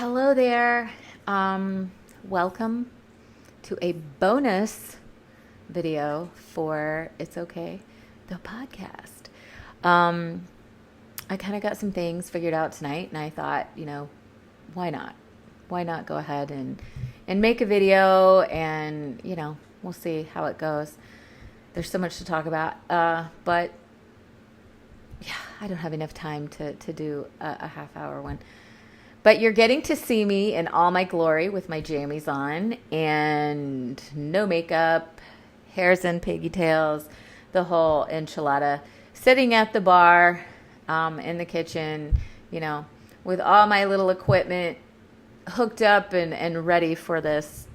Hello there. Welcome to a bonus video for It's Okay, the podcast. I kind of got some things figured out tonight, and I thought, why not? Why not go ahead and make a video, and we'll see how it goes. There's so much to talk about, but yeah, I don't have enough time to do a half-hour one. But you're getting to see me in all my glory with my jammies on and no makeup, hairs and pigtails, the whole enchilada. Sitting at the bar, in the kitchen, with all my little equipment hooked up and ready for this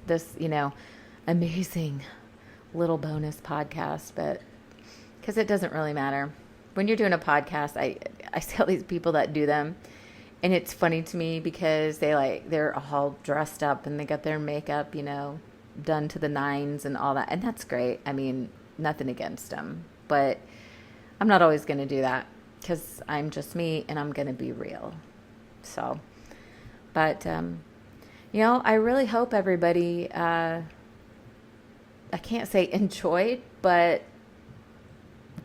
amazing little bonus podcast. But because it doesn't really matter. When you're doing a podcast, I see all these people that do them. And it's funny to me because they're all dressed up and they got their makeup, done to the nines and all that. And that's great. I mean, nothing against them. But I'm not always going to do that because I'm just me and I'm going to be real. So, but, I really hope everybody, I can't say enjoyed, but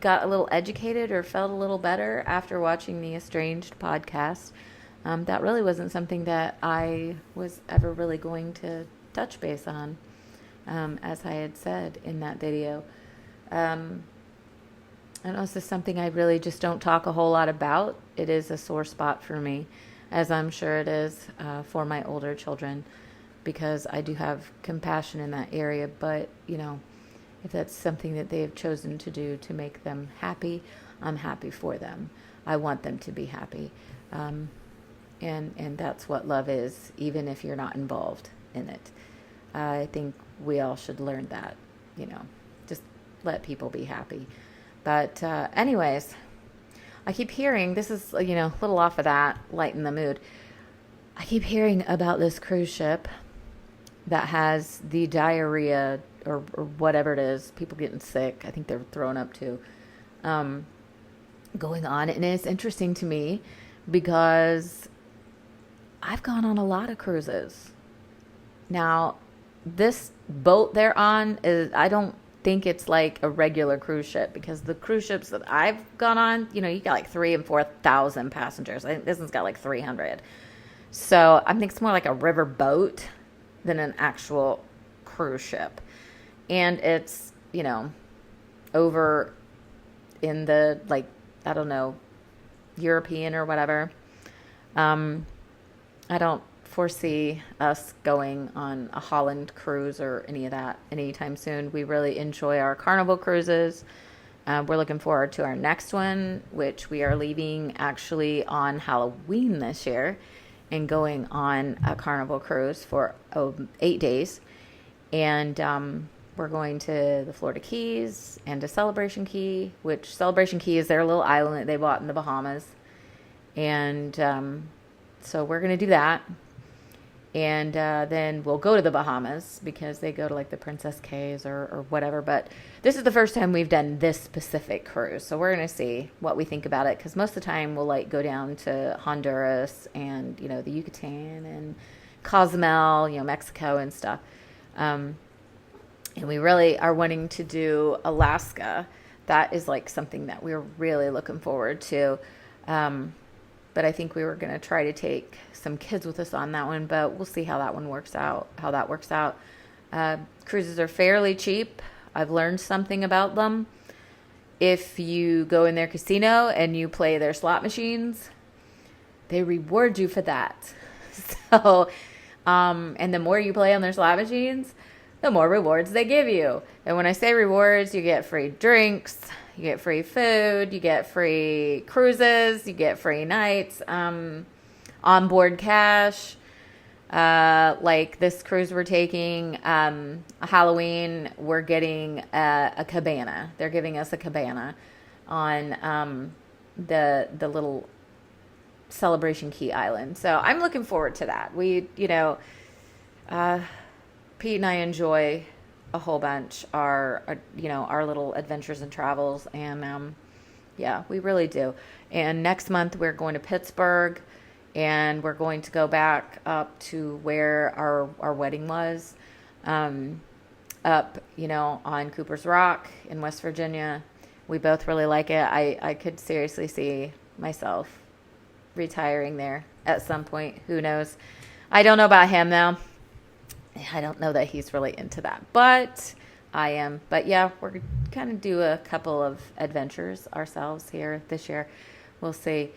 got a little educated or felt a little better after watching the Estranged podcast. That really wasn't something that I was ever really going to touch base on, as I had said in that video. I know this is something I really just don't talk a whole lot about. It is a sore spot for me, as I'm sure it is for my older children, because I do have compassion in that area. But, if that's something that they have chosen to do to make them happy, I'm happy for them. I want them to be happy. And that's what love is, even if you're not involved in it. I think we all should learn that, just let people be happy. But anyways, I keep hearing, this is, a little off of that, lighten the mood. I keep hearing about this cruise ship that has the diarrhea or whatever it is, people getting sick. I think they're throwing up too, going on. And it's interesting to me because I've gone on a lot of cruises. Now, this boat they're on I don't think it's like a regular cruise ship, because the cruise ships that I've gone on, you got like 3,000 and 4,000 passengers. I think this one's got like 300. So I think it's more like a river boat than an actual cruise ship. And it's, over in the, I don't know, European or whatever. I don't foresee us going on a Holland cruise or any of that anytime soon. We really enjoy our Carnival cruises. We're looking forward to our next one, which we are leaving actually on Halloween this year and going on a Carnival cruise for 8 days. And we're going to the Florida Keys and to Celebration Key, which Celebration Key is their little island that they bought in the Bahamas. And so we're going to do that. And then we'll go to the Bahamas because they go to like the Princess Cays or whatever. But this is the first time we've done this specific cruise. So we're going to see what we think about it. Because most of the time we'll go down to Honduras and, the Yucatan and Cozumel, Mexico and stuff. And we really are wanting to do Alaska. That is something that we're really looking forward to. But I think we were going to try to take some kids with us on that one, but we'll see how that works out. Cruises are fairly cheap. I've learned something about them. If you go in their casino and you play their slot machines, they reward you for that. So, and the more you play on their slot machines, the more rewards they give you. And when I say rewards, you get free drinks, you get free food, you get free cruises, you get free nights, onboard cash. Like this cruise we're taking, Halloween, we're getting a cabana. They're giving us a cabana on the little Celebration Key Island. So I'm looking forward to that. We, Pete and I enjoy a whole bunch our little adventures and travels, and yeah, we really do. And next month we're going to Pittsburgh, and we're going to go back up to where our wedding was, up, on Cooper's Rock in West Virginia. We both really like it. I could seriously see myself retiring there at some point. Who knows? I don't know about him, though. I don't know that he's really into that, but I am. But yeah, we're going to do a couple of adventures ourselves here this year. We'll see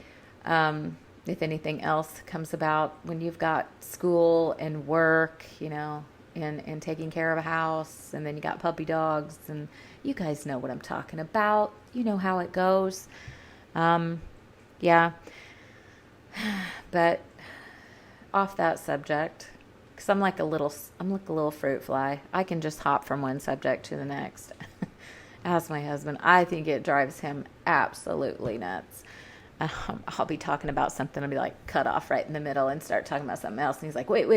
if anything else comes about when you've got school and work, and taking care of a house, and then you got puppy dogs, and you guys know what I'm talking about. You know how it goes. Yeah. But off that subject, because I'm like a little fruit fly. I can just hop from one subject to the next. Ask my husband. I think it drives him absolutely nuts. I'll be talking about something. I'll be like cut off right in the middle and start talking about something else. And he's like, wait.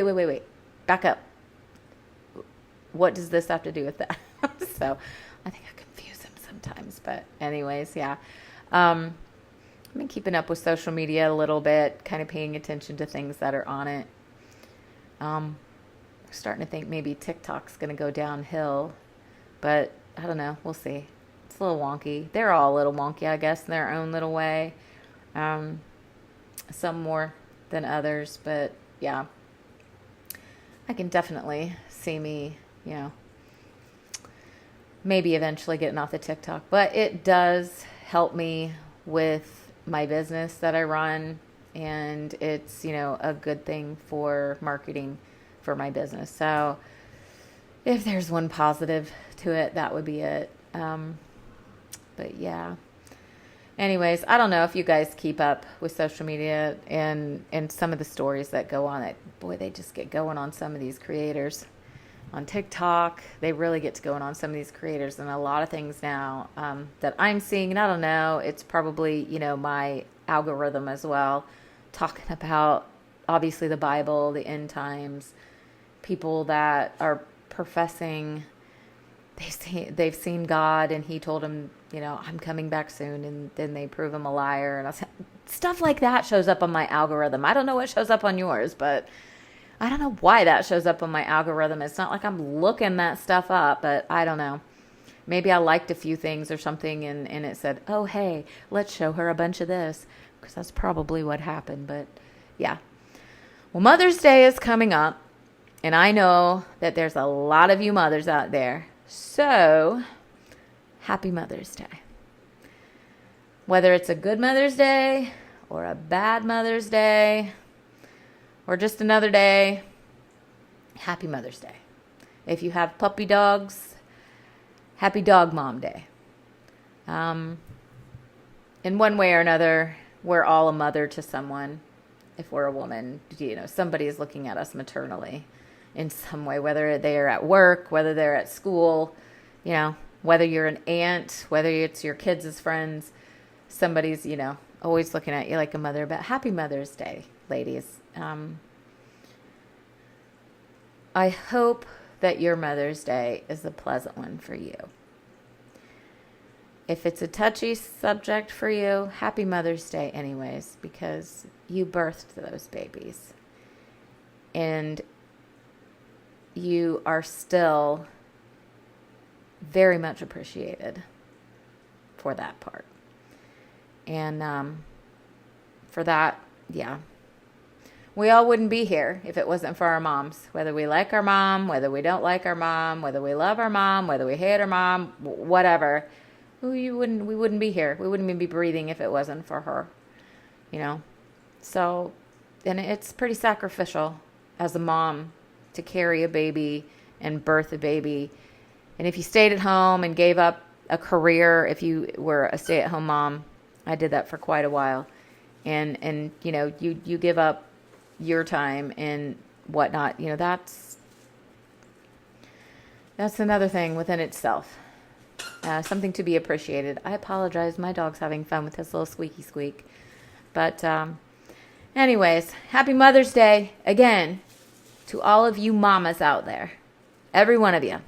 Back up. What does this have to do with that? So I think I confuse him sometimes. But anyways, yeah. I've been keeping up with social media a little bit, kind of paying attention to things that are on it. Starting to think maybe TikTok's going to go downhill, but I don't know. We'll see. It's a little wonky. They're all a little wonky, I guess, in their own little way. Some more than others, but yeah, I can definitely see me, maybe eventually getting off the TikTok, but it does help me with my business that I run, and it's, a good thing for marketing for my business. So if there's one positive to it, that would be it. But yeah. Anyways, I don't know if you guys keep up with social media and some of the stories that go on it. Boy, they just get going on some of these creators on TikTok. They really get to going on some of these creators, and a lot of things now that I'm seeing, and I don't know, it's probably, my algorithm as well, talking about obviously the Bible, the end times, people that are professing they've seen God, and he told them, I'm coming back soon, and then they prove him a liar. And stuff like that shows up on my algorithm. I don't know what shows up on yours, but I don't know why that shows up on my algorithm. It's not like I'm looking that stuff up, but I don't know. Maybe I liked a few things or something, and it said, oh, hey, let's show her a bunch of this, because that's probably what happened. But yeah. Well, Mother's Day is coming up, and I know that there's a lot of you mothers out there. So, happy Mother's Day. Whether it's a good Mother's Day or a bad Mother's Day or just another day, happy Mother's Day. If you have puppy dogs, happy Dog Mom Day. In one way or another, we're all a mother to someone. If we're a woman, somebody is looking at us maternally in some way, whether they are at work, whether they're at school, whether you're an aunt, whether it's your kids as friends, somebody's, always looking at you like a mother. But happy Mother's Day, ladies. I hope that your Mother's Day is a pleasant one for you. If it's a touchy subject for you, happy Mother's Day anyways, because you birthed those babies. And you are still very much appreciated for that part. And for that, yeah. We all wouldn't be here if it wasn't for our moms. Whether we like our mom, whether we don't like our mom, whether we love our mom, whether we hate our mom, whatever. We wouldn't be here. We wouldn't even be breathing if it wasn't for her. So, and it's pretty sacrificial as a mom to carry a baby and birth a baby. And if you stayed at home and gave up a career, if you were a stay-at-home mom, I did that for quite a while. And you give up your time and whatnot, that's another thing within itself. Something to be appreciated. I apologize. My dog's having fun with his little squeaky squeak. But anyways, happy Mother's Day again to all of you mamas out there. Every one of you.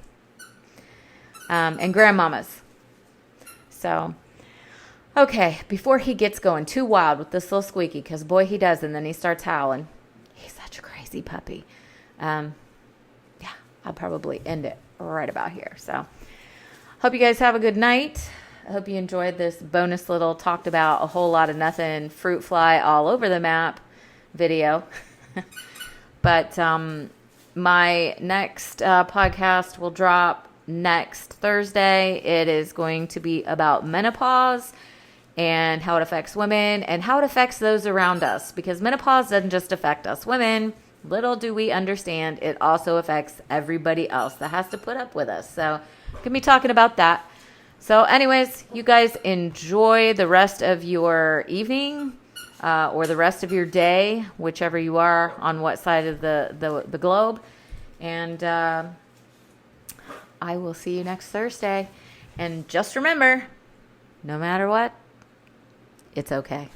And grandmamas. So, Okay, before he gets going too wild with this little squeaky, because boy, he does, and then he starts howling. He's such a crazy puppy. Yeah, I'll probably end it right about here. So, hope you guys have a good night. I hope you enjoyed this bonus little talked about a whole lot of nothing, fruit fly all over the map video. But my next podcast will drop next Thursday. It is going to be about menopause and how it affects women and how it affects those around us, because menopause doesn't just affect us women. Little do we understand, it also affects everybody else that has to put up with us. So going to be talking about that. So anyways, you guys enjoy the rest of your evening or the rest of your day, whichever you are on what side of the globe. And I will see you next Thursday. And just remember, no matter what, it's okay.